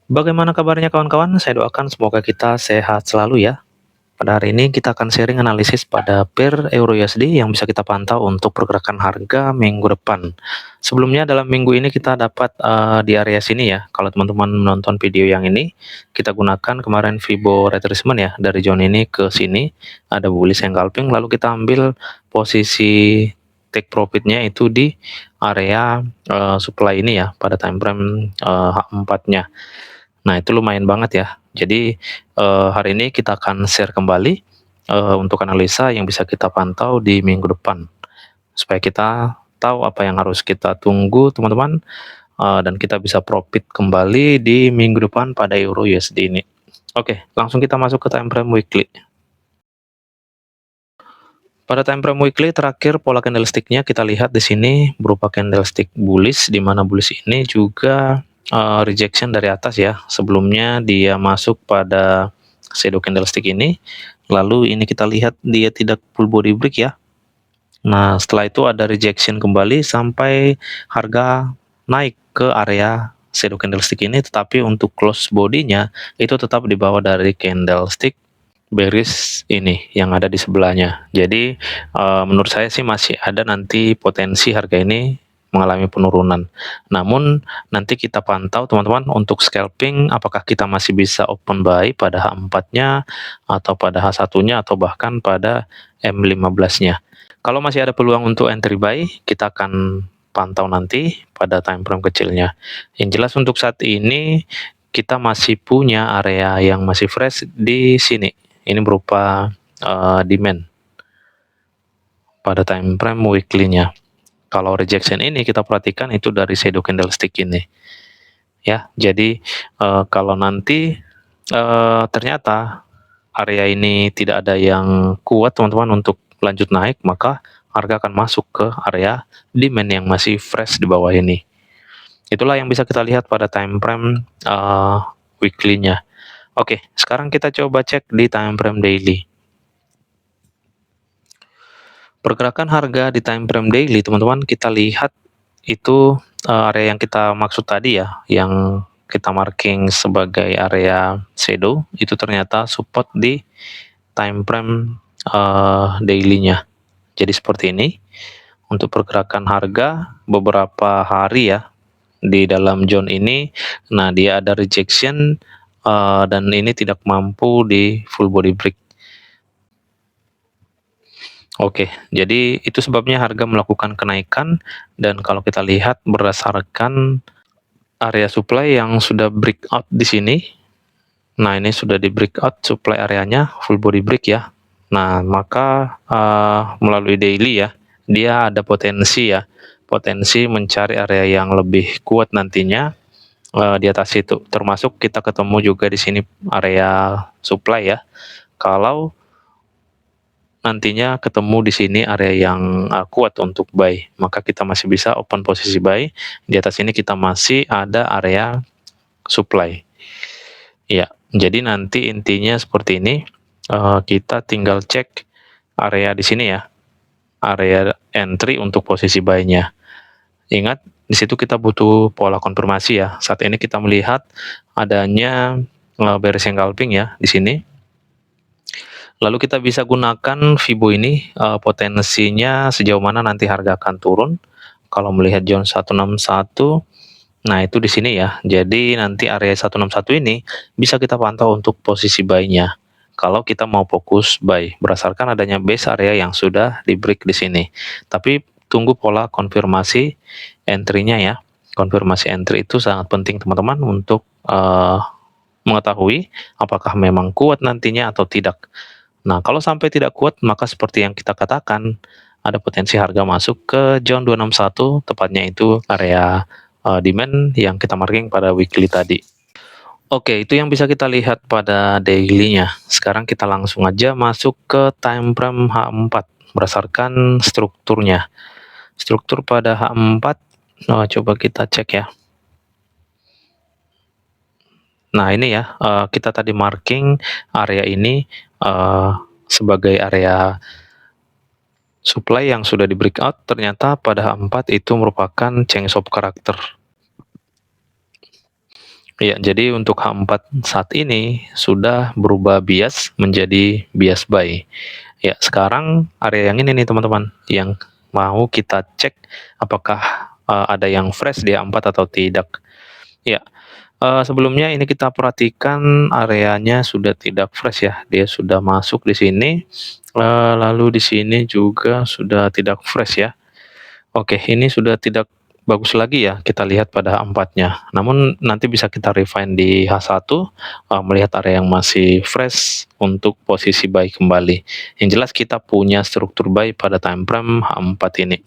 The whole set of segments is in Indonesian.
Bagaimana kabarnya kawan-kawan? Saya doakan semoga kita sehat selalu ya. Pada hari ini kita akan sharing analisis pada pair Euro USD yang bisa kita pantau untuk pergerakan harga minggu depan. Sebelumnya dalam minggu ini kita dapat di area sini ya. Kalau teman-teman menonton video yang ini, kita gunakan kemarin Fibo retracement ya dari zone ini ke sini ada bullish engulfing, lalu kita ambil posisi take profitnya itu di area supply ini ya pada time frame H4-nya. Nah, itu lumayan banget ya. Jadi, hari ini kita akan share kembali, untuk analisa yang bisa kita pantau di minggu depan, supaya kita tahu apa yang harus kita tunggu teman-teman, dan kita bisa profit kembali di minggu depan pada Euro USD ini. Oke, langsung kita masuk ke time frame weekly. Pada time frame weekly terakhir pola candlestick-nya kita lihat di sini berupa candlestick bullish, di mana bullish ini juga rejection dari atas ya. Sebelumnya dia masuk pada shadow candlestick ini, lalu ini kita lihat dia tidak full body break ya. Nah, setelah itu ada rejection kembali sampai harga naik ke area shadow candlestick ini, tetapi untuk close body-nya itu tetap di bawah dari candlestick bearish ini yang ada di sebelahnya. Jadi menurut saya sih masih ada nanti potensi harga ini mengalami penurunan. Namun nanti kita pantau teman-teman untuk scalping apakah kita masih bisa open buy pada H4-nya atau pada H1-nya atau bahkan pada M15-nya. Kalau masih ada peluang untuk entry buy, kita akan pantau nanti pada time frame kecilnya. Yang jelas untuk saat ini kita masih punya area yang masih fresh di sini. Ini berupa demand pada time frame weekly-nya. Kalau rejection ini kita perhatikan itu dari shadow candlestick ini. Ya, jadi kalau nanti ternyata area ini tidak ada yang kuat teman-teman untuk lanjut naik, maka harga akan masuk ke area demand yang masih fresh di bawah ini. Itulah yang bisa kita lihat pada time frame weekly-nya. Oke, sekarang kita coba cek di time frame daily. Pergerakan harga di time frame daily teman-teman kita lihat itu area yang kita maksud tadi ya, yang kita marking sebagai area shadow itu ternyata support di time frame daily-nya. Jadi seperti ini untuk pergerakan harga beberapa hari ya di dalam zone ini. Nah, dia ada rejection dan ini tidak mampu di full body break. Oke, jadi itu sebabnya harga melakukan kenaikan, dan kalau kita lihat berdasarkan area supply yang sudah breakout di sini. Nah, ini sudah di breakout supply areanya full body break ya. Nah, maka melalui daily ya, dia ada potensi ya, potensi mencari area yang lebih kuat nantinya di atas itu. Termasuk kita ketemu juga di sini area supply ya. Kalau nantinya ketemu di sini area yang kuat untuk buy, maka kita masih bisa open posisi buy. Di atas ini kita masih ada area supply. Ya, jadi nanti intinya seperti ini. Kita tinggal cek area di sini ya, area entry untuk posisi buy-nya. Ingat, di situ kita butuh pola konfirmasi ya. Saat ini kita melihat adanya bearish engulfing ya di sini. Lalu kita bisa gunakan Fibo ini, potensinya sejauh mana nanti harga akan turun. Kalau melihat zone 161, nah itu di sini ya. Jadi nanti area 161 ini bisa kita pantau untuk posisi buy-nya. Kalau kita mau fokus buy, berdasarkan adanya base area yang sudah di break di sini. Tapi tunggu pola konfirmasi entry-nya ya. Konfirmasi entry itu sangat penting teman-teman untuk mengetahui apakah memang kuat nantinya atau tidak. Nah, kalau sampai tidak kuat, maka seperti yang kita katakan, ada potensi harga masuk ke zone 261, tepatnya itu area demand yang kita marking pada weekly tadi. Oke, itu yang bisa kita lihat pada daily-nya. Sekarang kita langsung aja masuk ke time frame H4 berdasarkan strukturnya. Struktur pada H4, coba kita cek ya. Nah, ini ya, kita tadi marking area ini sebagai area supply yang sudah di breakout, ternyata pada H4 itu merupakan change of character. Ya, jadi untuk H4 saat ini sudah berubah bias menjadi bias buy. Ya, sekarang area yang ini nih teman-teman, yang mau kita cek apakah ada yang fresh di H4 atau tidak. Ya, sebelumnya ini kita perhatikan areanya sudah tidak fresh ya, dia sudah masuk di sini, lalu di sini juga sudah tidak fresh ya. Oke, ini sudah tidak bagus lagi ya, kita lihat pada H4-nya. Namun nanti bisa kita refine di H1, melihat area yang masih fresh untuk posisi buy kembali. Yang jelas kita punya struktur buy pada time frame H4 ini.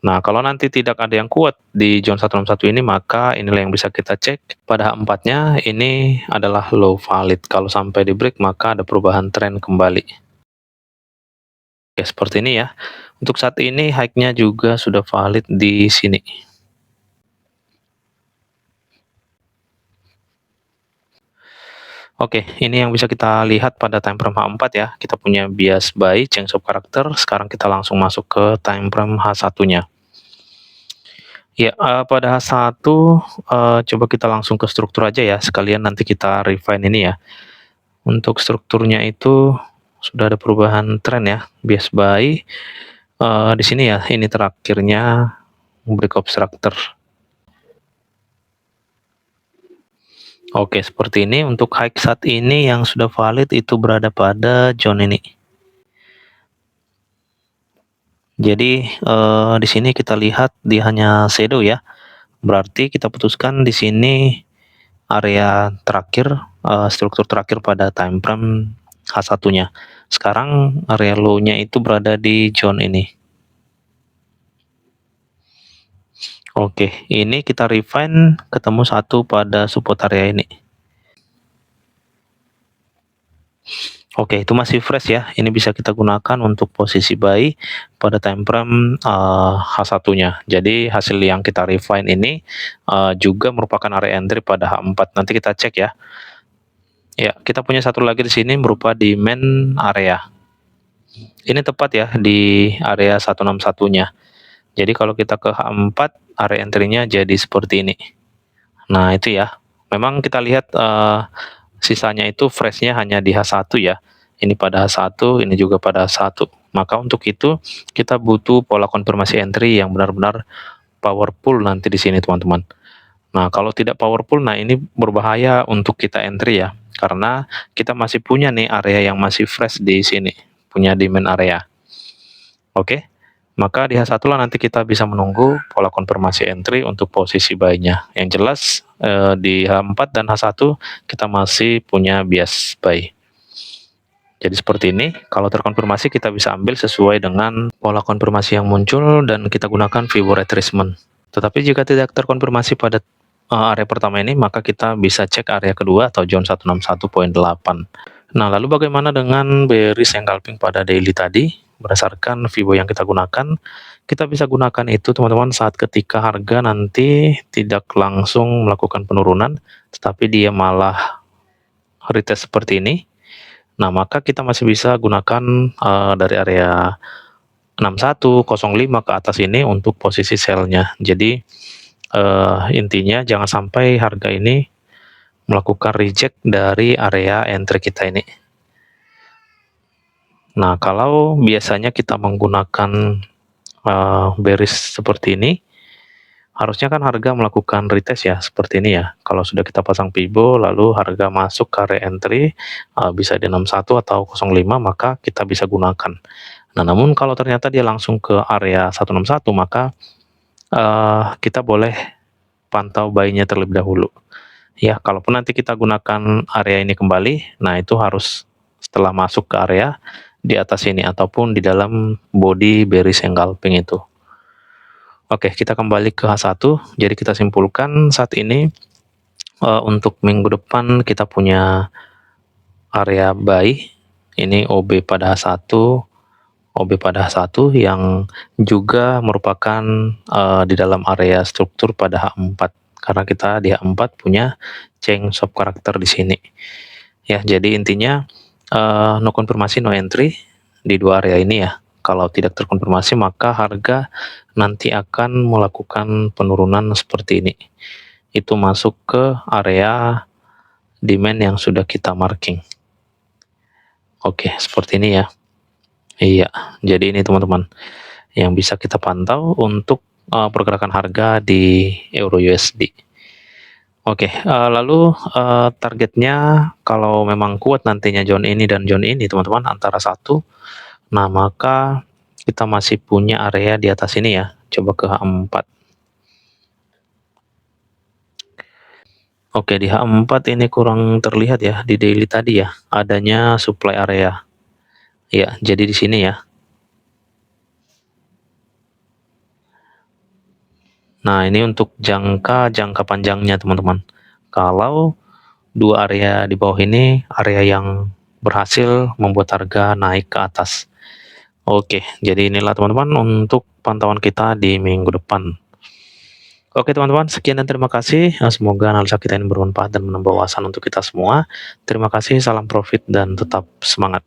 Nah, kalau nanti tidak ada yang kuat di zone 161 ini, maka inilah yang bisa kita cek. Pada H4-nya ini adalah low valid. Kalau sampai di break, maka ada perubahan tren kembali. Oke, seperti ini ya. Untuk saat ini high-nya juga sudah valid di sini. Oke, ini yang bisa kita lihat pada time frame H4 ya. Kita punya bias buy, change of character. Sekarang kita langsung masuk ke time frame H1-nya. Ya, pada H1, coba kita langsung ke struktur aja ya. Sekalian nanti kita refine ini ya. Untuk strukturnya itu sudah ada perubahan tren ya. Bias buy, di sini ya, ini terakhirnya break obstructor. Oke, seperti ini. Untuk high saat ini yang sudah valid itu berada pada zone ini. Jadi, di sini kita lihat dia hanya shadow ya. Berarti kita putuskan di sini area terakhir, struktur terakhir pada time frame H1-nya. Sekarang area low-nya itu berada di zone ini. Oke, ini kita refine ketemu satu pada support area ini. Oke, itu masih fresh ya. Ini bisa kita gunakan untuk posisi buy pada time frame H1-nya. Jadi hasil yang kita refine ini juga merupakan area entry pada H4. Nanti kita cek ya. Ya, kita punya satu lagi di sini berupa di main area. Ini tepat ya di area 161-nya. Jadi kalau kita ke H4, area entry-nya jadi seperti ini. Nah, itu ya. Memang kita lihat sisanya itu fresh-nya hanya di H1 ya. Ini pada H1, ini juga pada H1. Maka untuk itu kita butuh pola konfirmasi entry yang benar-benar powerful nanti di sini teman-teman. Nah, kalau tidak powerful, nah ini berbahaya untuk kita entry ya. Karena kita masih punya nih area yang masih fresh di sini, punya demand area. Oke, maka di H1 lah nanti kita bisa menunggu pola konfirmasi entry untuk posisi buy-nya. Yang jelas di H4 dan H1 kita masih punya bias buy. Jadi seperti ini, kalau terkonfirmasi kita bisa ambil sesuai dengan pola konfirmasi yang muncul dan kita gunakan Fibo retracement. Tetapi jika tidak terkonfirmasi pada area pertama ini, maka kita bisa cek area kedua atau zone 161.8. Nah, lalu bagaimana dengan bearish engulfing pada daily tadi? Berdasarkan Fibo yang kita gunakan, kita bisa gunakan itu teman-teman saat ketika harga nanti tidak langsung melakukan penurunan, tetapi dia malah retest seperti ini. Nah, maka kita masih bisa gunakan dari area 6105 ke atas ini untuk posisi sell-nya. Jadi intinya jangan sampai harga ini melakukan reject dari area entry kita ini. Nah, kalau biasanya kita menggunakan bearish seperti ini, harusnya kan harga melakukan retest ya, seperti ini ya. Kalau sudah kita pasang Fibo, lalu harga masuk ke area entry, bisa di 61 atau 05, maka kita bisa gunakan. Nah, namun kalau ternyata dia langsung ke area 161, maka kita boleh pantau buy-nya terlebih dahulu. Ya, kalaupun nanti kita gunakan area ini kembali, nah itu harus setelah masuk ke area di atas ini ataupun di dalam body bearish engulfing itu. Oke, kita kembali ke H1. Jadi kita simpulkan saat ini untuk minggu depan kita punya area buy. Ini OB pada H1, OB pada H1 yang juga merupakan di dalam area struktur pada H4. Karena kita di H4 punya change of character di sini. Ya, jadi intinya no konfirmasi, no entry di dua area ini ya. Kalau tidak terkonfirmasi, maka harga nanti akan melakukan penurunan seperti ini. itu masuk ke area demand yang sudah kita marking. Oke, seperti ini ya. Iya, jadi ini teman-teman yang bisa kita pantau untuk pergerakan harga di Euro USD. Oke, lalu targetnya kalau memang kuat nantinya zone ini dan zone ini teman-teman antara satu, nah maka kita masih punya area di atas ini ya. Coba ke H4. Oke, di H4 ini kurang terlihat ya di daily tadi ya, adanya supply area. Ya, jadi di sini ya. Nah, ini untuk jangka panjangnya teman-teman. Kalau dua area di bawah ini area yang berhasil membuat harga naik ke atas. Oke, jadi inilah teman-teman untuk pantauan kita di minggu depan. Oke teman-teman, sekian dan terima kasih. Semoga analisa kita ini bermanfaat dan menambah wawasan untuk kita semua. Terima kasih, salam profit dan tetap semangat.